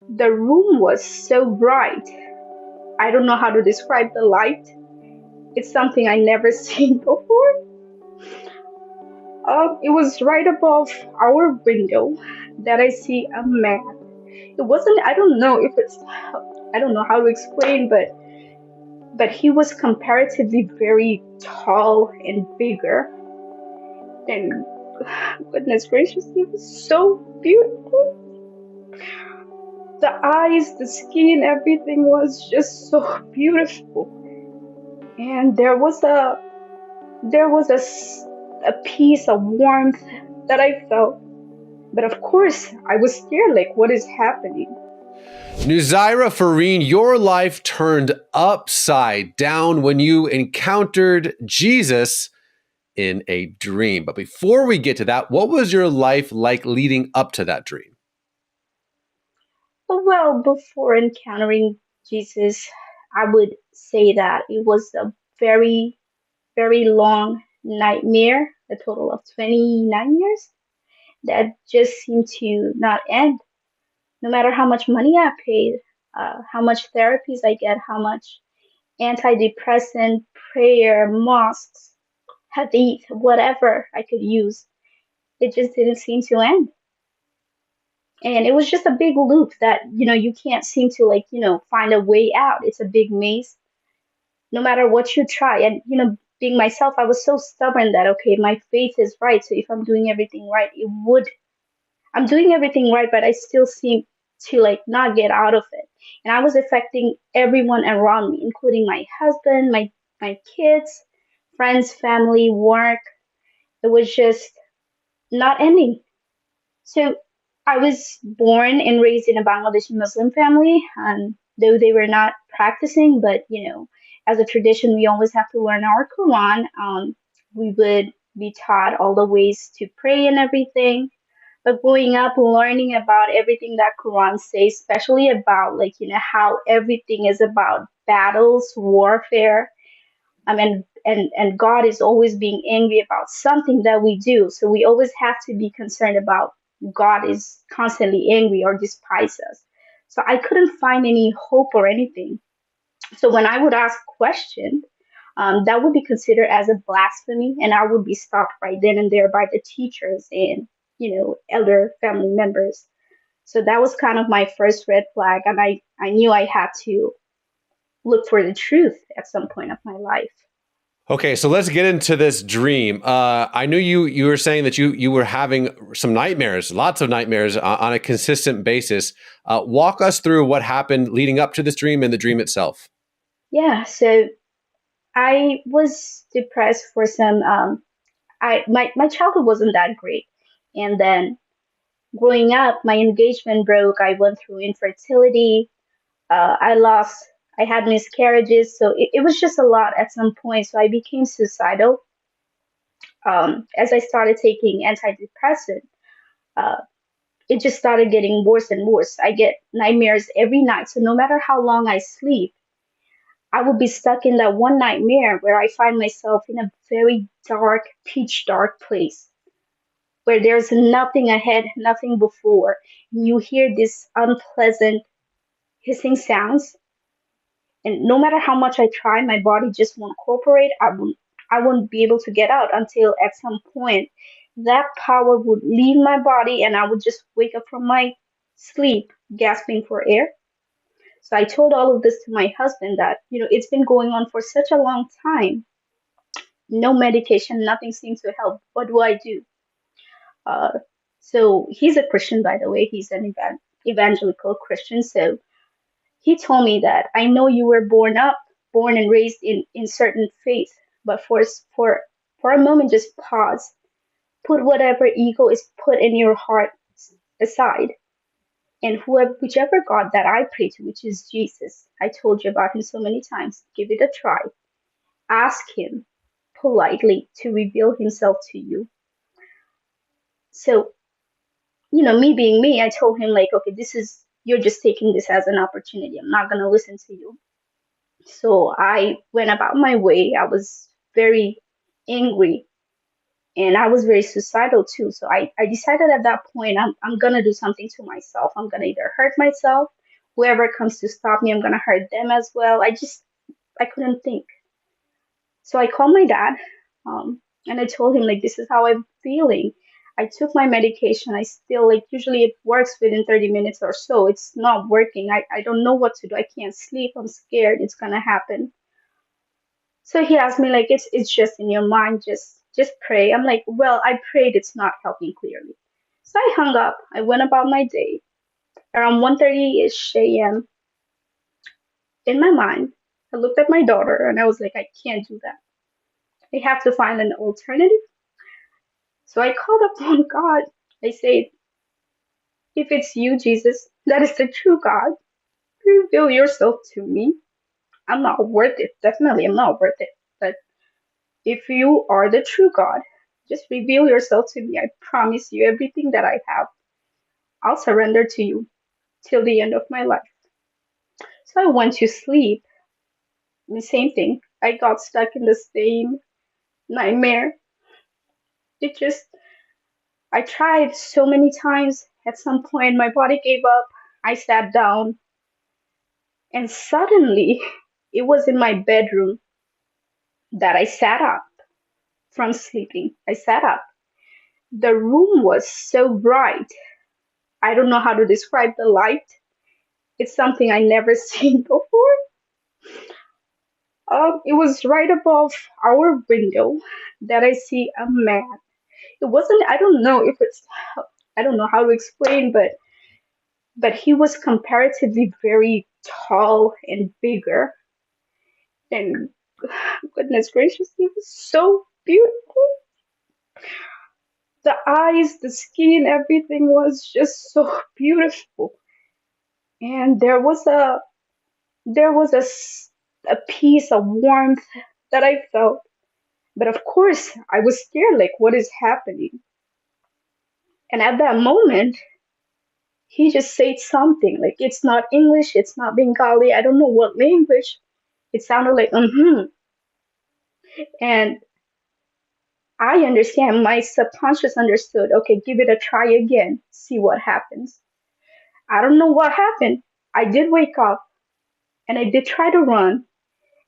The room was so bright. I don't know how to describe the light. It's something I never seen before. It was right above our window that I see a man. It wasn't, I don't know if it's, I don't know how to explain, but he was comparatively very tall and bigger. And goodness gracious, he was so beautiful. The eyes, the skin, everything was just so beautiful. And there was a piece of warmth that I felt. But of course, I was scared, like, what is happening? Nuzaira Farine, your life turned upside down when you encountered Jesus in a dream. But before we get to that, what was your life like leading up to that dream? Well, before encountering Jesus, I would say that it was a very, very long nightmare, a total of 29 years, that just seemed to not end. No matter how much money I paid, how much therapies I get, how much antidepressant, prayer, mosques, hadith, whatever I could use, it just didn't seem to end. And it was just a big loop that, you can't seem to, like, find a way out. It's a big maze no matter what you try. And, being myself, I was so stubborn that, okay, my faith is right. So if I'm doing everything right, I'm doing everything right, but I still seem to, like, not get out of it. And I was affecting everyone around me, including my husband, my kids, friends, family, work. It was just not ending. So I was born and raised in a Bangladeshi Muslim family, and though they were not practicing, but as a tradition, we always have to learn our Quran. We would be taught all the ways to pray and everything. But growing up, learning about everything that Quran says, especially about, like, how everything is about battles, warfare, and God is always being angry about something that we do. So we always have to be concerned about God is constantly angry or despise us. So I couldn't find any hope or anything. So when I would ask questions, that would be considered as a blasphemy, and I would be stopped right then and there by the teachers and elder family members. So that was kind of my first red flag, and I knew I had to look for the truth at some point of my life. Okay, so let's get into this dream. I knew you were saying that you were having some nightmares, lots of nightmares on a consistent basis. Walk us through what happened leading up to this dream and the dream itself. Yeah, so I was depressed for some. My childhood wasn't that great, and then growing up, my engagement broke. I went through infertility. I lost. I had miscarriages, so it was just a lot at some point. So I became suicidal. As I started taking antidepressant, uh, it just started getting worse and worse. I get nightmares every night. So no matter how long I sleep, I will be stuck in that one nightmare where I find myself in a very dark, pitch dark place where there's nothing ahead, nothing before. You hear this unpleasant hissing sounds, and no matter how much I try, my body just won't cooperate. I won't be able to get out until at some point that power would leave my body and I would just wake up from my sleep gasping for air. So I told all of this to my husband that, it's been going on for such a long time. No medication, nothing seems to help. What do I do? Uh, so he's a Christian, by the way. He's an evangelical Christian. So he told me that I know you were born and raised in certain faith, but for a moment, just pause. Put whatever ego is put in your heart aside, and whichever God that I pray to, which is Jesus, I told you about him so many times. Give it a try. Ask him politely to reveal himself to you. So, me being me, I told him, like, okay, you're just taking this as an opportunity. I'm not gonna listen to you. So I went about my way. I was very angry. And I was very suicidal too. So I decided at that point, I'm gonna do something to myself. I'm gonna either hurt myself, whoever comes to stop me, I'm gonna hurt them as well. I couldn't think. So I called my dad, and I told him like this is how I'm feeling. I took my medication. I still like usually it works within 30 minutes or so. It's not working. I don't know what to do. I can't sleep. I'm scared it's gonna happen. So he asked me like it's just in your mind, just pray. I'm like, well, I prayed, it's not helping clearly. So I hung up. I went about my day. Around 1:30ish a.m. in my mind, I looked at my daughter and I was like, I can't do that. I have to find an alternative. So I called upon God. I said, if it's you, Jesus, that is the true God, reveal yourself to me. I'm not worth it. Definitely, I'm not worth it. But if you are the true God, just reveal yourself to me. I promise you everything that I have. I'll surrender to you till the end of my life. So I went to sleep. The same thing. I got stuck in the same nightmare. It just, I tried so many times. At some point, my body gave up. I sat down, and suddenly, it was in my bedroom that I sat up from sleeping. I sat up. The room was so bright. I don't know how to describe the light. It's something I never seen before. It was right above our window that I see a man. It wasn't, I don't know if it's, I don't know how to explain, but he was comparatively very tall and bigger. And goodness gracious, he was so beautiful. The eyes, the skin, everything was just so beautiful. And there was a piece of warmth that I felt. But of course, I was scared, like, what is happening? And at that moment, he just said something, like, it's not English, it's not Bengali, I don't know what language. It sounded like, mm-hmm. And I understand, my subconscious understood, okay, give it a try again, see what happens. I don't know what happened. I did wake up and I did try to run,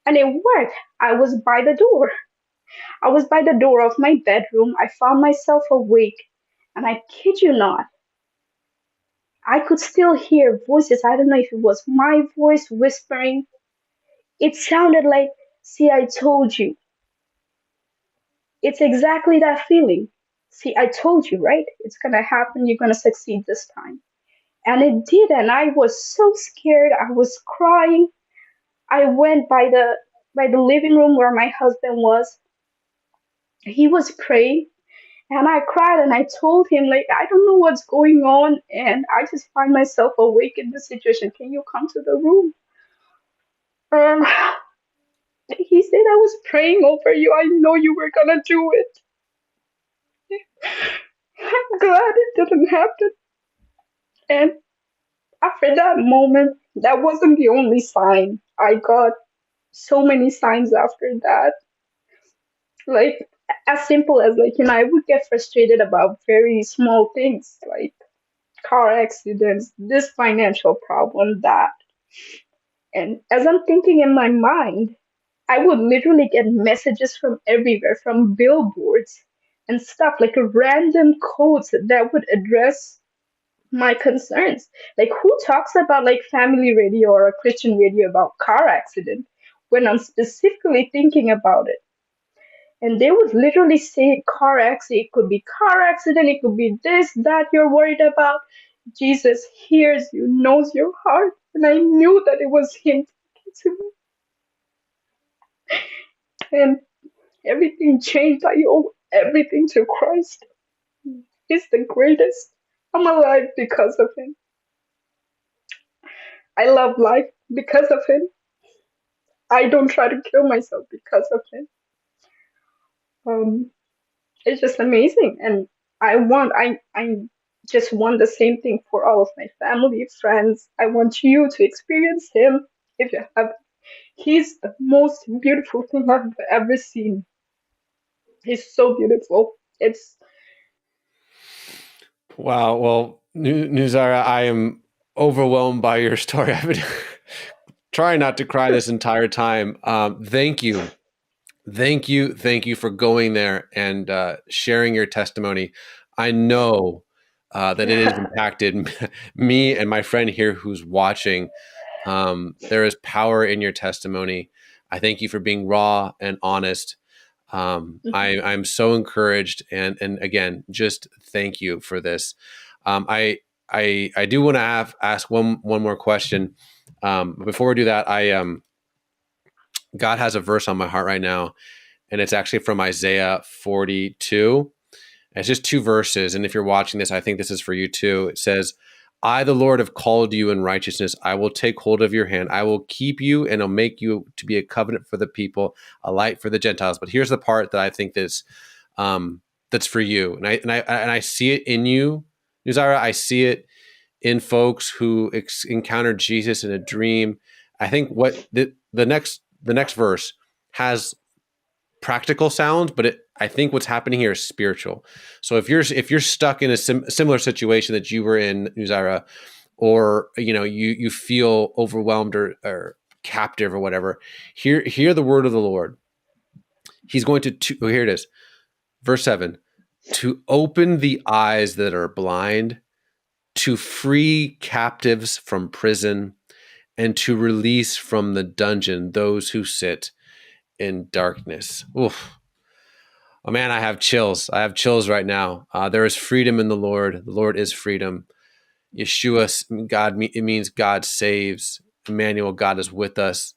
and it worked. I was by the door. I was by the door of my bedroom. I found myself awake, and I kid you not, I could still hear voices. I don't know if it was my voice whispering. It sounded like, see, I told you. It's exactly that feeling. See, I told you, right? It's gonna happen. You're gonna succeed this time. And it did, and I was so scared. I was crying. I went by the living room where my husband was. He was praying, and I cried and I told him, like, I don't know what's going on, and I just find myself awake in this situation. Can you come to the room? Um, he said, I was praying over you. I know you were gonna do it. I'm glad it didn't happen. And after that moment, that wasn't the only sign. I got so many signs after that. Like, as simple as, like, I would get frustrated about very small things like car accidents, this financial problem, that. And as I'm thinking in my mind, I would literally get messages from everywhere, from billboards and stuff, like random codes that would address my concerns. Like, who talks about like family radio or a Christian radio about car accident when I'm specifically thinking about it? And they would literally say car accident. It could be car accident. It could be this, that you're worried about. Jesus hears you, knows your heart. And I knew that it was him talking to me. And everything changed. I owe everything to Christ. He's the greatest. I'm alive because of him. I love life because of him. I don't try to kill myself because of him. Um, it's just amazing, and I just want the same thing for all of my family, friends. I want you to experience him if you have. He's the most beautiful thing I've ever seen. He's so beautiful. It's Wow. Well, Nuzara, I am overwhelmed by your story. I've been trying not to cry this entire time. Thank you. Thank you. Thank you for going there and sharing your testimony. I know that it has impacted me and my friend here who's watching. There is power in your testimony. I thank you for being raw and honest. I'm so encouraged, and again, just thank you for this. I do want to ask one more question. Before we do that, God has a verse on my heart right now, and it's actually from Isaiah 42. It's just two verses, and if you're watching this, I think this is for you too. It says, I, the Lord, have called you in righteousness. I will take hold of your hand. I will keep you and I'll make you to be a covenant for the people, a light for the Gentiles. But here's the part that I think that's for you. And I see it in you, Nuzara. I see it in folks who encountered Jesus in a dream. I think what the next verse has practical sounds, but I think what's happening here is spiritual. So if you're stuck in a similar situation that you were in, Nuzara, or you feel overwhelmed or captive or whatever, hear the word of the Lord. He's going to here it is, verse 7, to open the eyes that are blind, to free captives from prison, and to release from the dungeon those who sit in darkness. Oof. Oh man, I have chills. I have chills right now. There is freedom in the Lord. The Lord is freedom. Yeshua, God, it means God saves. Emmanuel, God is with us.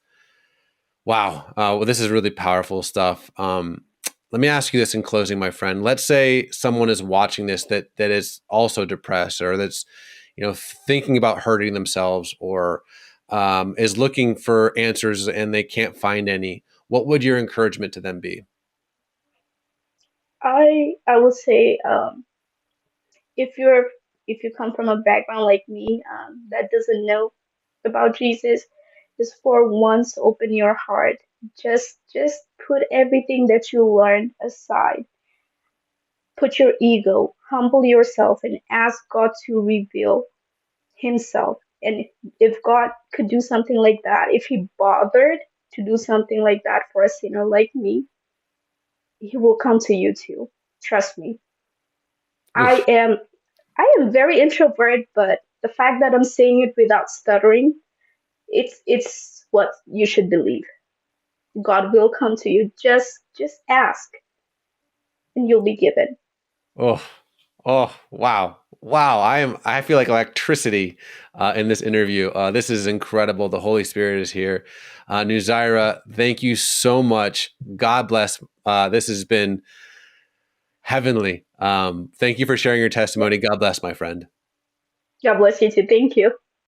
Wow. Well, this is really powerful stuff. Let me ask you this in closing, my friend. Let's say someone is watching this that is also depressed, or that's thinking about hurting themselves, or is looking for answers and they can't find any. What would your encouragement to them be? I would say, if you're if you come from a background like me, that doesn't know about Jesus, just for once open your heart. Just put everything that you learned aside. Put your ego, humble yourself, and ask God to reveal Himself. And if God could do something like that, if He bothered to do something like that for a sinner like me, He will come to you too. Trust me. I Oof. am I am very introvert, but the fact that I'm saying it without stuttering, it's what you should believe. God will come to you. Just ask and you'll be given. Oh, oh, wow. Wow. I feel like electricity in this interview. This is incredible. The Holy Spirit is here. Nuzira, thank you so much. God bless. This has been heavenly. Thank you for sharing your testimony. God bless, my friend. God bless you too. Thank you.